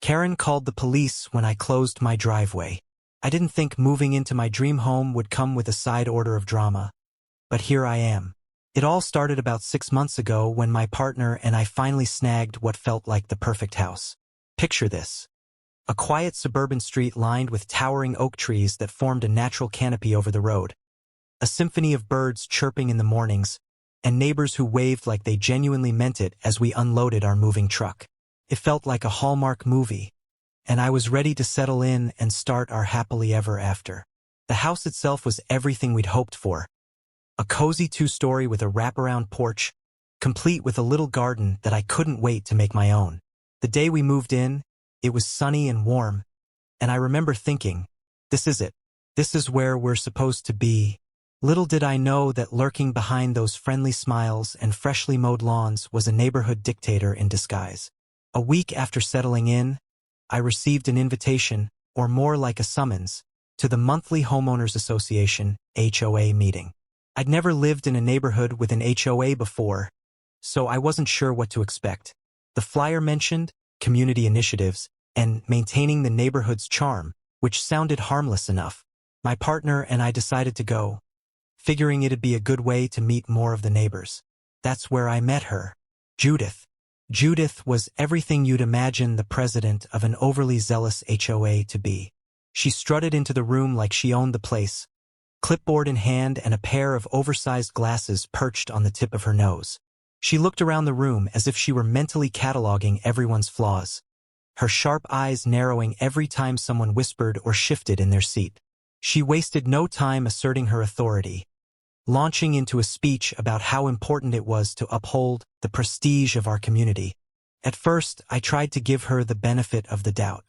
Karen called the police when I closed my driveway. I didn't think moving into my dream home would come with a side order of drama. But here I am. It all started about 6 months ago when my partner and I finally snagged what felt like the perfect house. Picture this. A quiet suburban street lined with towering oak trees that formed a natural canopy over the road. A symphony of birds chirping in the mornings, and neighbors who waved like they genuinely meant it as we unloaded our moving truck. It felt like a Hallmark movie, and I was ready to settle in and start our happily ever after. The house itself was everything we'd hoped for. A cozy 2-story with a wraparound porch, complete with a little garden that I couldn't wait to make my own. The day we moved in, it was sunny and warm, and I remember thinking, this is it. This is where we're supposed to be. Little did I know that lurking behind those friendly smiles and freshly mowed lawns was a neighborhood dictator in disguise. A week after settling in, I received an invitation, or more like a summons, to the monthly Homeowners Association HOA meeting. I'd never lived in a neighborhood with an HOA before, so I wasn't sure what to expect. The flyer mentioned community initiatives and maintaining the neighborhood's charm, which sounded harmless enough. My partner and I decided to go, figuring it'd be a good way to meet more of the neighbors. That's where I met her, Judith. Judith was everything you'd imagine the president of an overly zealous HOA to be. She strutted into the room like she owned the place, clipboard in hand and a pair of oversized glasses perched on the tip of her nose. She looked around the room as if she were mentally cataloging everyone's flaws, her sharp eyes narrowing every time someone whispered or shifted in their seat. She wasted no time asserting her authority, launching into a speech about how important it was to uphold the prestige of our community. At first, I tried to give her the benefit of the doubt.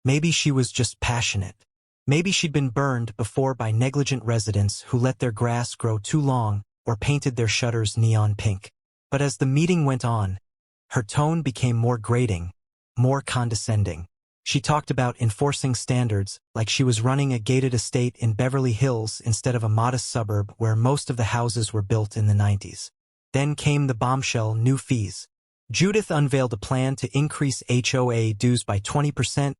Maybe she was just passionate. Maybe she'd been burned before by negligent residents who let their grass grow too long or painted their shutters neon pink. But as the meeting went on, her tone became more grating, more condescending. She talked about enforcing standards like she was running a gated estate in Beverly Hills instead of a modest suburb where most of the houses were built in the 90s. Then came the bombshell new fees. Judith unveiled a plan to increase HOA dues by 20%,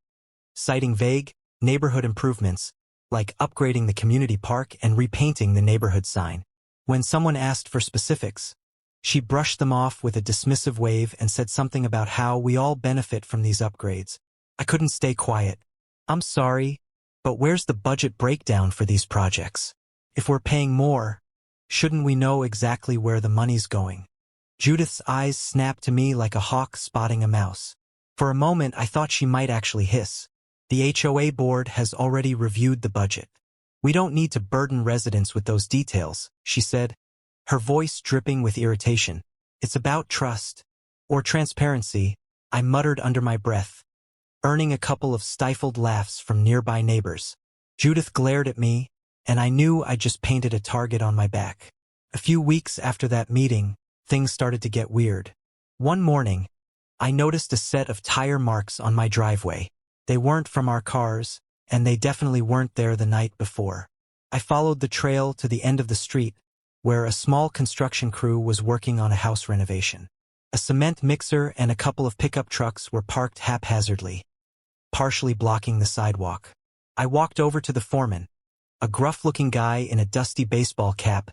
citing vague neighborhood improvements like upgrading the community park and repainting the neighborhood sign. When someone asked for specifics, she brushed them off with a dismissive wave and said something about how we all benefit from these upgrades. I couldn't stay quiet. I'm sorry, but where's the budget breakdown for these projects? If we're paying more, shouldn't we know exactly where the money's going? Judith's eyes snapped to me like a hawk spotting a mouse. For a moment, I thought she might actually hiss. The HOA board has already reviewed the budget. We don't need to burden residents with those details, she said, her voice dripping with irritation. It's about trust. Or transparency, I muttered under my breath, earning a couple of stifled laughs from nearby neighbors. Judith glared at me, and I knew I just painted a target on my back. A few weeks after that meeting, things started to get weird. One morning, I noticed a set of tire marks on my driveway. They weren't from our cars, and they definitely weren't there the night before. I followed the trail to the end of the street, where a small construction crew was working on a house renovation. A cement mixer and a couple of pickup trucks were parked haphazardly, partially blocking the sidewalk. I walked over to the foreman, a gruff-looking guy in a dusty baseball cap,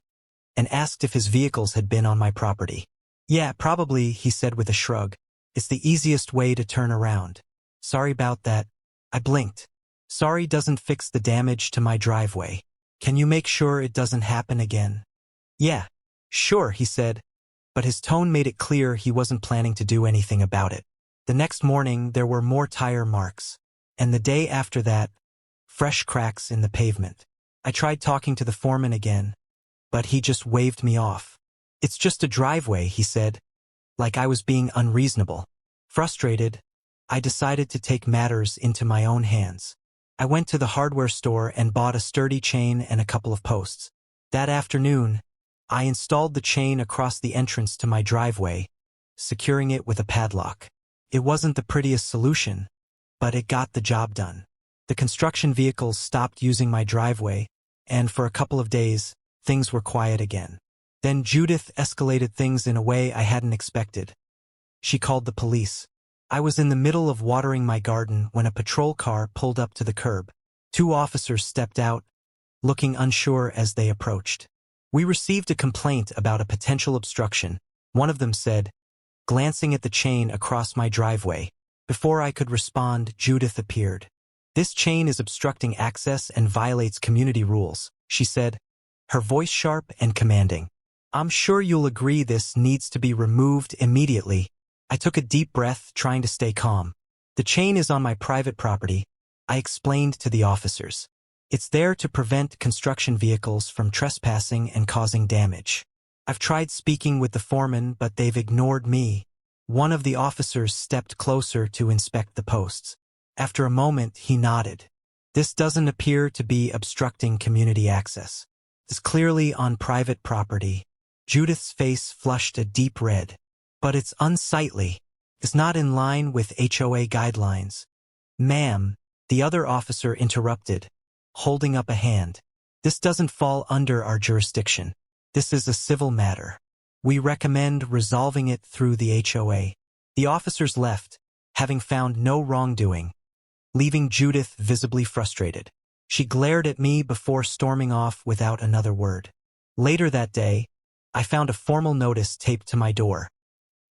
and asked if his vehicles had been on my property. Yeah, probably, he said with a shrug. It's the easiest way to turn around. Sorry about that. I blinked. Sorry doesn't fix the damage to my driveway. Can you make sure it doesn't happen again? Yeah, sure, he said, but his tone made it clear he wasn't planning to do anything about it. The next morning, there were more tire marks, and the day after that, fresh cracks in the pavement. I tried talking to the foreman again, but he just waved me off. It's just a driveway, he said, like I was being unreasonable. Frustrated, I decided to take matters into my own hands. I went to the hardware store and bought a sturdy chain and a couple of posts. That afternoon, I installed the chain across the entrance to my driveway, securing it with a padlock. It wasn't the prettiest solution, but it got the job done. The construction vehicles stopped using my driveway, and for a couple of days, things were quiet again. Then Judith escalated things in a way I hadn't expected. She called the police. I was in the middle of watering my garden when a patrol car pulled up to the curb. Two officers stepped out, looking unsure as they approached. "We received a complaint about a potential obstruction," one of them said, glancing at the chain across my driveway. Before I could respond, Judith appeared. "This chain is obstructing access and violates community rules," she said, her voice sharp and commanding. "I'm sure you'll agree this needs to be removed immediately." I took a deep breath, trying to stay calm. "The chain is on my private property," I explained to the officers. "It's there to prevent construction vehicles from trespassing and causing damage. I've tried speaking with the foreman, but they've ignored me." One of the officers stepped closer to inspect the posts. After a moment, he nodded. "This doesn't appear to be obstructing community access. It's clearly on private property." Judith's face flushed a deep red. "But it's unsightly. It's not in line with HOA guidelines." "Ma'am," the other officer interrupted, holding up a hand. "This doesn't fall under our jurisdiction. This is a civil matter. We recommend resolving it through the HOA." The officers left, having found no wrongdoing, leaving Judith visibly frustrated. She glared at me before storming off without another word. Later that day, I found a formal notice taped to my door.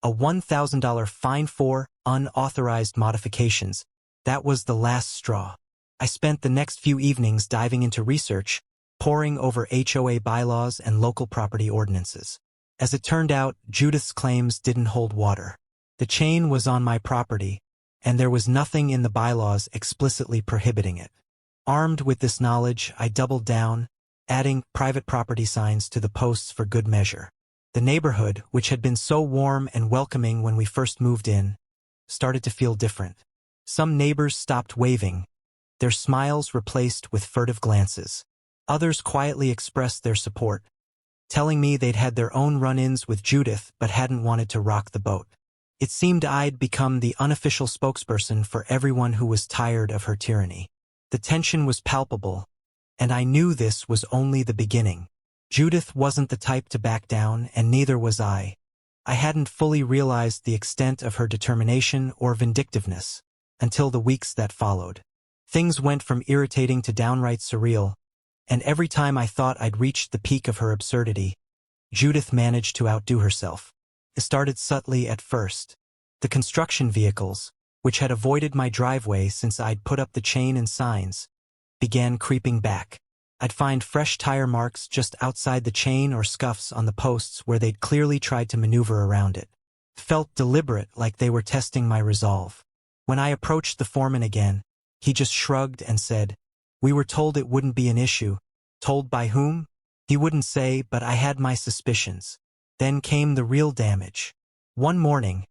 A $1,000 fine for unauthorized modifications. That was the last straw. I spent the next few evenings diving into research, poring over HOA bylaws and local property ordinances. As it turned out, Judith's claims didn't hold water. The chain was on my property, and there was nothing in the bylaws explicitly prohibiting it. Armed with this knowledge, I doubled down, adding private property signs to the posts for good measure. The neighborhood, which had been so warm and welcoming when we first moved in, started to feel different. Some neighbors stopped waving, their smiles replaced with furtive glances. Others quietly expressed their support, telling me they'd had their own run-ins with Judith but hadn't wanted to rock the boat. It seemed I'd become the unofficial spokesperson for everyone who was tired of her tyranny. The tension was palpable, and I knew this was only the beginning. Judith wasn't the type to back down, and neither was I. I hadn't fully realized the extent of her determination or vindictiveness until the weeks that followed. Things went from irritating to downright surreal, and every time I thought I'd reached the peak of her absurdity, Judith managed to outdo herself. It started subtly at first. The construction vehicles, which had avoided my driveway since I'd put up the chain and signs, began creeping back. I'd find fresh tire marks just outside the chain or scuffs on the posts where they'd clearly tried to maneuver around it. It felt deliberate, like they were testing my resolve. When I approached the foreman again, he just shrugged and said, "We were told it wouldn't be an issue." Told by whom? He wouldn't say, but I had my suspicions. Then came the real damage. One morning,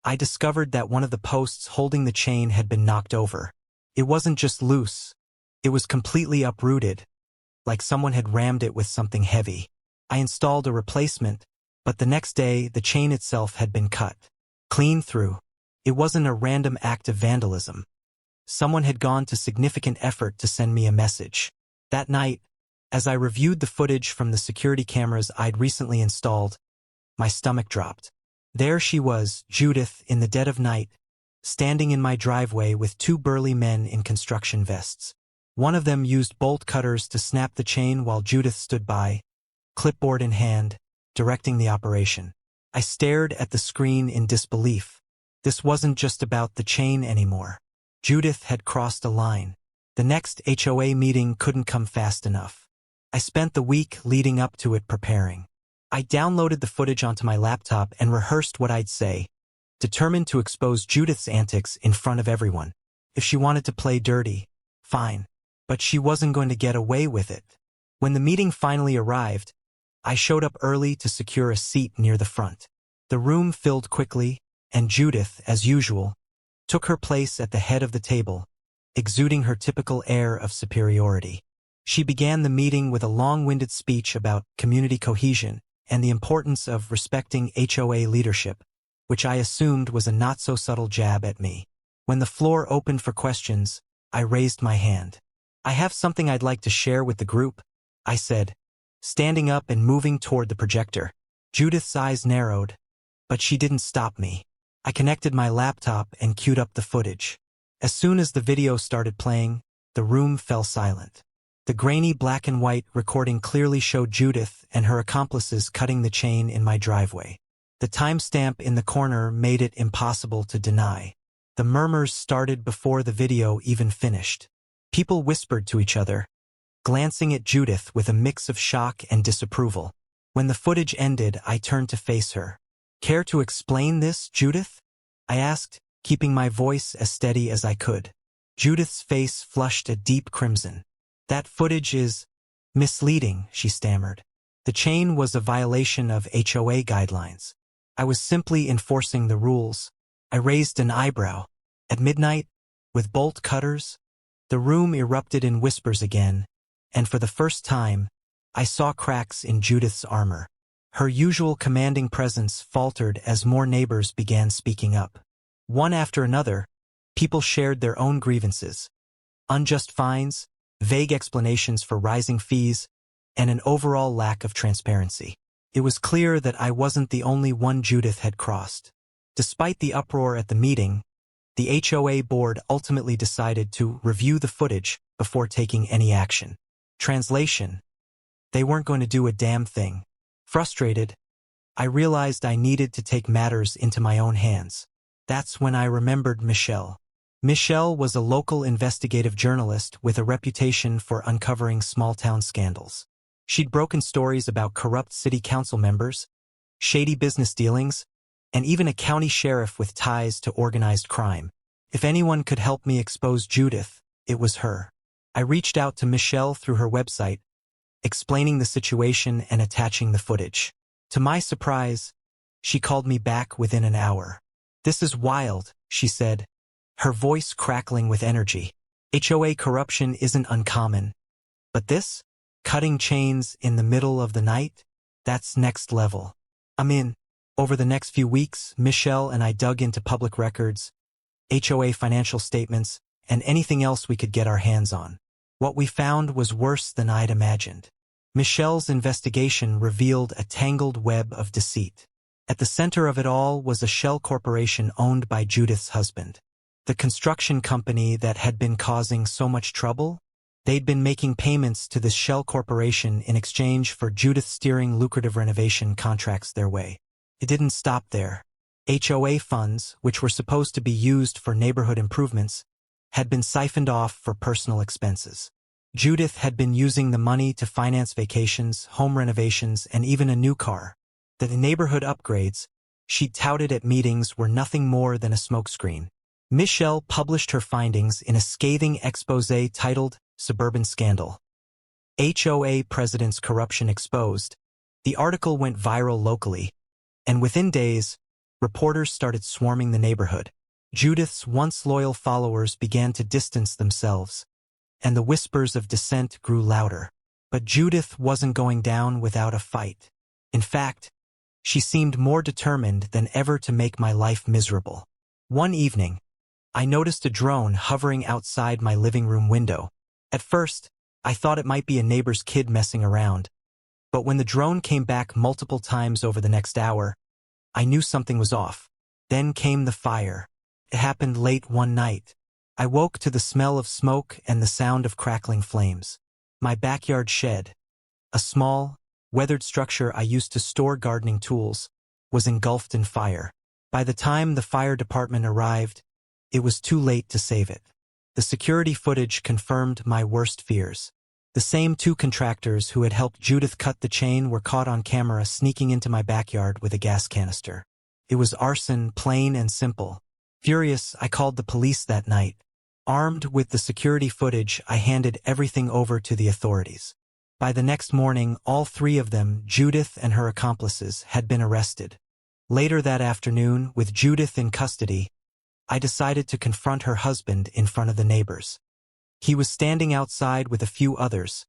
I discovered that one of the posts holding the chain had been knocked over. It wasn't just loose. It was completely uprooted, like someone had rammed it with something heavy. I installed a replacement, but the next day the chain itself had been cut clean through. It wasn't a random act of vandalism. Someone had gone to significant effort to send me a message. That night, as I reviewed the footage from the security cameras I'd recently installed, my stomach dropped. There she was, Judith, in the dead of night, standing in my driveway with two burly men in construction vests. One of them used bolt cutters to snap the chain while Judith stood by, clipboard in hand, directing the operation. I stared at the screen in disbelief. This wasn't just about the chain anymore. Judith had crossed a line. The next HOA meeting couldn't come fast enough. I spent the week leading up to it preparing. I downloaded the footage onto my laptop and rehearsed what I'd say, determined to expose Judith's antics in front of everyone. If she wanted to play dirty, fine. But she wasn't going to get away with it. When the meeting finally arrived, I showed up early to secure a seat near the front. The room filled quickly, and Judith, as usual, took her place at the head of the table, exuding her typical air of superiority. She began the meeting with a long-winded speech about community cohesion and the importance of respecting HOA leadership, which I assumed was a not-so-subtle jab at me. When the floor opened for questions, I raised my hand. "I have something I'd like to share with the group," I said, standing up and moving toward the projector. Judith's eyes narrowed, but she didn't stop me. I connected my laptop and queued up the footage. As soon as the video started playing, the room fell silent. The grainy black and white recording clearly showed Judith and her accomplices cutting the chain in my driveway. The timestamp in the corner made it impossible to deny. The murmurs started before the video even finished. People whispered to each other, glancing at Judith with a mix of shock and disapproval. When the footage ended, I turned to face her. "Care to explain this, Judith?" I asked, keeping my voice as steady as I could. Judith's face flushed a deep crimson. "That footage is misleading," she stammered. "The chain was a violation of HOA guidelines. I was simply enforcing the rules." I raised an eyebrow. At midnight, with bolt cutters? The room erupted in whispers again, and for the first time, I saw cracks in Judith's armor. Her usual commanding presence faltered as more neighbors began speaking up. One after another, people shared their own grievances. Unjust fines, vague explanations for rising fees, and an overall lack of transparency. It was clear that I wasn't the only one Judith had crossed. Despite the uproar at the meeting, the HOA board ultimately decided to review the footage before taking any action. Translation: they weren't going to do a damn thing. Frustrated, I realized I needed to take matters into my own hands. That's when I remembered Michelle. Michelle was a local investigative journalist with a reputation for uncovering small-town scandals. She'd broken stories about corrupt city council members, shady business dealings, and even a county sheriff with ties to organized crime. If anyone could help me expose Judith, it was her. I reached out to Michelle through her website, explaining the situation and attaching the footage. To my surprise, she called me back within an hour. "This is wild," she said, her voice crackling with energy. "HOA corruption isn't uncommon. But this? Cutting chains in the middle of the night? That's next level. I'm in." Over the next few weeks, Michelle and I dug into public records, HOA financial statements, and anything else we could get our hands on. What we found was worse than I'd imagined. Michelle's investigation revealed a tangled web of deceit. At the center of it all was a shell corporation owned by Judith's husband. The construction company that had been causing so much trouble? They'd been making payments to this shell corporation in exchange for Judith steering lucrative renovation contracts their way. It didn't stop there. HOA funds, which were supposed to be used for neighborhood improvements, had been siphoned off for personal expenses. Judith had been using the money to finance vacations, home renovations, and even a new car. The neighborhood upgrades she touted at meetings were nothing more than a smokescreen. Michelle published her findings in a scathing exposé titled "Suburban Scandal. HOA President's Corruption Exposed." The article went viral locally, and within days, reporters started swarming the neighborhood. Judith's once loyal followers began to distance themselves, and the whispers of dissent grew louder. But Judith wasn't going down without a fight. In fact, she seemed more determined than ever to make my life miserable. One evening, I noticed a drone hovering outside my living room window. At first, I thought it might be a neighbor's kid messing around, but when the drone came back multiple times over the next hour, I knew something was off. Then came the fire. It happened late one night. I woke to the smell of smoke and the sound of crackling flames. My backyard shed, a small, weathered structure I used to store gardening tools, was engulfed in fire. By the time the fire department arrived, it was too late to save it. The security footage confirmed my worst fears. The same two contractors who had helped Judith cut the chain were caught on camera sneaking into my backyard with a gas canister. It was arson, plain and simple. Furious, I called the police that night. Armed with the security footage, I handed everything over to the authorities. By the next morning, all three of them, Judith and her accomplices, had been arrested. Later that afternoon, with Judith in custody, I decided to confront her husband in front of the neighbors. He was standing outside with a few others,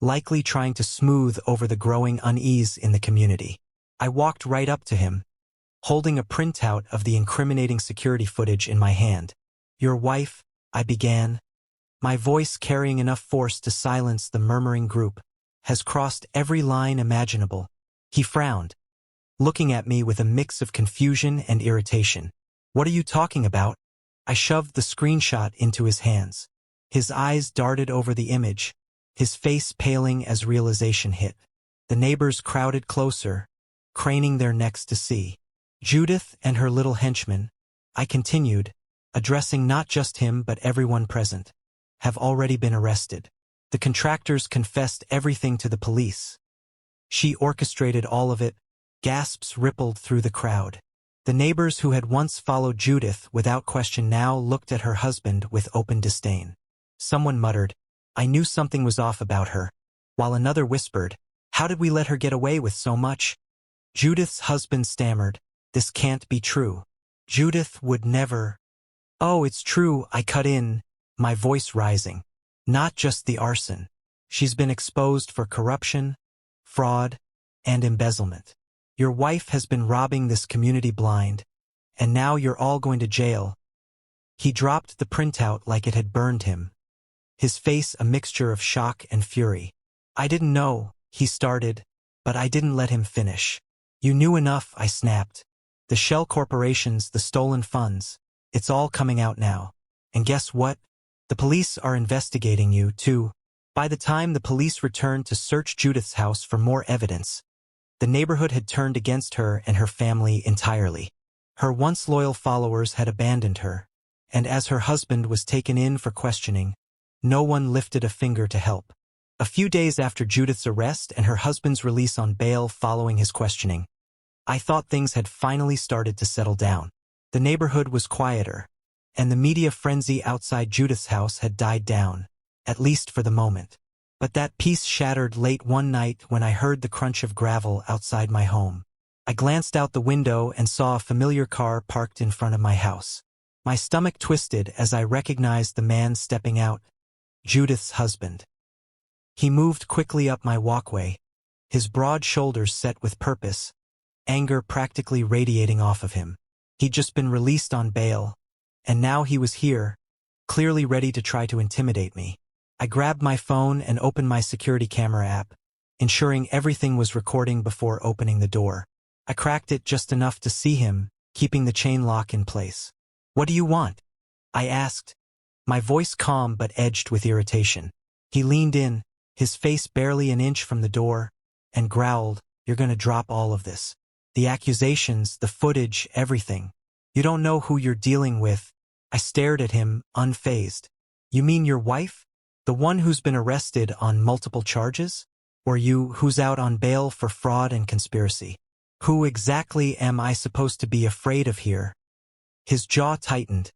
likely trying to smooth over the growing unease in the community. I walked right up to him, holding a printout of the incriminating security footage in my hand. "Your wife," I began, my voice carrying enough force to silence the murmuring group, "has crossed every line imaginable." He frowned, looking at me with a mix of confusion and irritation. What are you talking about? I shoved the screenshot into his hands. His eyes darted over the image, his face paling as realization hit. The neighbors crowded closer, craning their necks to see. Judith and her little henchman, I continued, addressing not just him but everyone present, have already been arrested. The contractors confessed everything to the police. She orchestrated all of it. Gasps rippled through the crowd. The neighbors who had once followed Judith without question now looked at her husband with open disdain. Someone muttered, I knew something was off about her, while another whispered, how did we let her get away with so much? Judith's husband stammered, this can't be true. Judith would never. Oh, it's true, I cut in, my voice rising. Not just the arson. She's been exposed for corruption, fraud, and embezzlement. Your wife has been robbing this community blind, and now you're all going to jail. He dropped the printout like it had burned him, his face a mixture of shock and fury. I didn't know, he started, but I didn't let him finish. You knew enough, I snapped. The shell corporations, the stolen funds, it's all coming out now. And guess what? The police are investigating you, too. By the time the police returned to search Judith's house for more evidence, the neighborhood had turned against her and her family entirely. Her once loyal followers had abandoned her, and as her husband was taken in for questioning, no one lifted a finger to help. A few days after Judith's arrest and her husband's release on bail following his questioning, I thought things had finally started to settle down. The neighborhood was quieter, and the media frenzy outside Judith's house had died down, at least for the moment. But that peace shattered late one night when I heard the crunch of gravel outside my home. I glanced out the window and saw a familiar car parked in front of my house. My stomach twisted as I recognized the man stepping out, Judith's husband. He moved quickly up my walkway, his broad shoulders set with purpose, anger practically radiating off of him. He'd just been released on bail, and now he was here, clearly ready to try to intimidate me. I grabbed my phone and opened my security camera app, ensuring everything was recording before opening the door. I cracked it just enough to see him, keeping the chain lock in place. What do you want? I asked, my voice calm but edged with irritation. He leaned in, his face barely an inch from the door, and growled, you're gonna drop all of this. The accusations, the footage, everything. You don't know who you're dealing with. I stared at him, unfazed. You mean your wife? The one who's been arrested on multiple charges? Or you who's out on bail for fraud and conspiracy? Who exactly am I supposed to be afraid of here? His jaw tightened,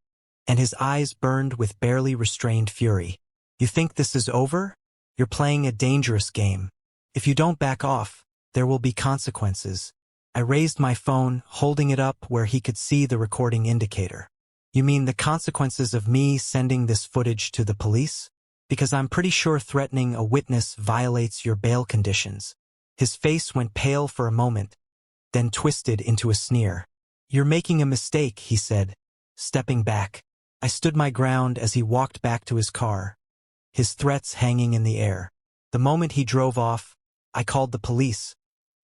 and his eyes burned with barely restrained fury. You think this is over? You're playing a dangerous game. If you don't back off, there will be consequences. I raised my phone, holding it up where he could see the recording indicator. You mean the consequences of me sending this footage to the police? Because I'm pretty sure threatening a witness violates your bail conditions. His face went pale for a moment, then twisted into a sneer. You're making a mistake, he said, stepping back. I stood my ground as he walked back to his car, his threats hanging in the air. The moment he drove off, I called the police,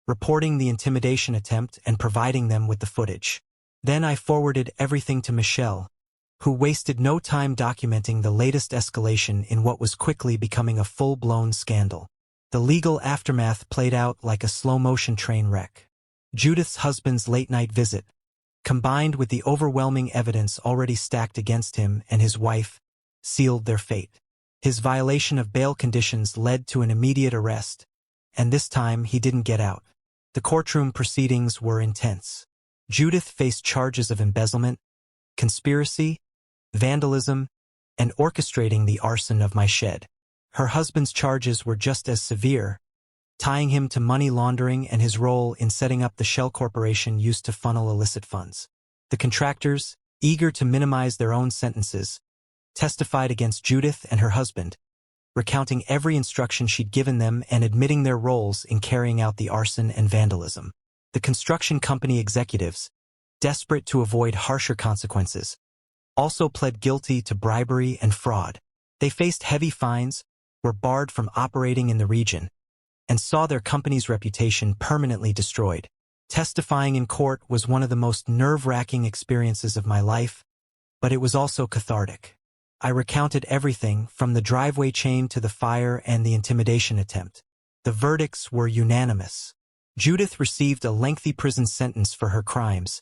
reporting the intimidation attempt and providing them with the footage. Then I forwarded everything to Michelle, who wasted no time documenting the latest escalation in what was quickly becoming a full-blown scandal. The legal aftermath played out like a slow-motion train wreck. Judith's husband's late-night visit, combined with the overwhelming evidence already stacked against him and his wife, sealed their fate. His violation of bail conditions led to an immediate arrest, and this time he didn't get out. The courtroom proceedings were intense. Judith faced charges of embezzlement, conspiracy, vandalism, and orchestrating the arson of my shed. Her husband's charges were just as severe, tying him to money laundering and his role in setting up the shell corporation used to funnel illicit funds. The contractors, eager to minimize their own sentences, testified against Judith and her husband, recounting every instruction she'd given them and admitting their roles in carrying out the arson and vandalism. The construction company executives, desperate to avoid harsher consequences, also pled guilty to bribery and fraud. They faced heavy fines, were barred from operating in the region, and saw their company's reputation permanently destroyed. Testifying in court was one of the most nerve-wracking experiences of my life, but it was also cathartic. I recounted everything from the driveway chain to the fire and the intimidation attempt. The verdicts were unanimous. Judith received a lengthy prison sentence for her crimes,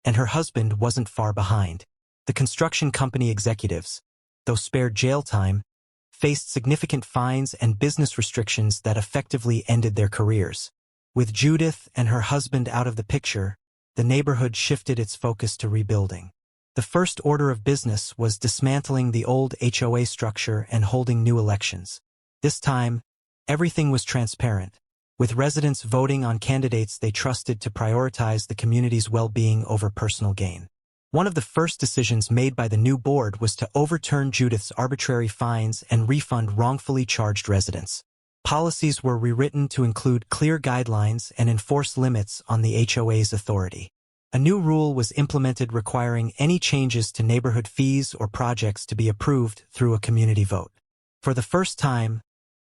and her husband wasn't far behind. The construction company executives, though spared jail time, faced significant fines and business restrictions that effectively ended their careers. With Judith and her husband out of the picture, the neighborhood shifted its focus to rebuilding. The first order of business was dismantling the old HOA structure and holding new elections. This time, everything was transparent, with residents voting on candidates they trusted to prioritize the community's well-being over personal gain. One of the first decisions made by the new board was to overturn Judith's arbitrary fines and refund wrongfully charged residents. Policies were rewritten to include clear guidelines and enforce limits on the HOA's authority. A new rule was implemented requiring any changes to neighborhood fees or projects to be approved through a community vote. For the first time,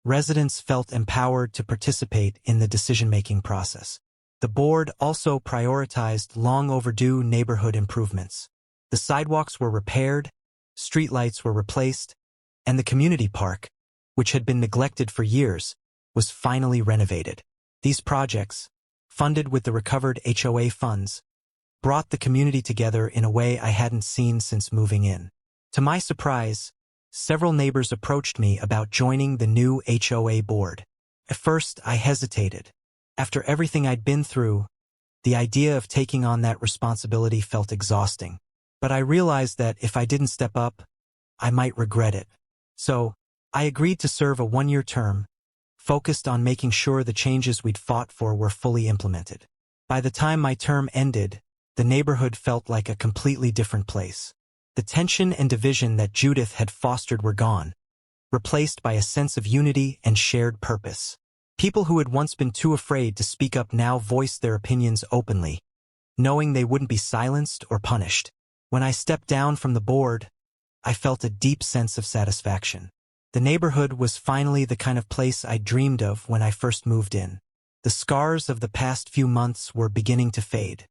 residents felt empowered to participate in the decision-making process. The board also prioritized long-overdue neighborhood improvements. The sidewalks were repaired, streetlights were replaced, and the community park, which had been neglected for years, was finally renovated. These projects, funded with the recovered HOA funds, brought the community together in a way I hadn't seen since moving in. To my surprise, several neighbors approached me about joining the new HOA board. At first, I hesitated. After everything I'd been through, the idea of taking on that responsibility felt exhausting. But I realized that if I didn't step up, I might regret it. So, I agreed to serve a one-year term, focused on making sure the changes we'd fought for were fully implemented. By the time my term ended, the neighborhood felt like a completely different place. The tension and division that Judith had fostered were gone, replaced by a sense of unity and shared purpose. People who had once been too afraid to speak up now voiced their opinions openly, knowing they wouldn't be silenced or punished. When I stepped down from the board, I felt a deep sense of satisfaction. The neighborhood was finally the kind of place I dreamed of when I first moved in. The scars of the past few months were beginning to fade.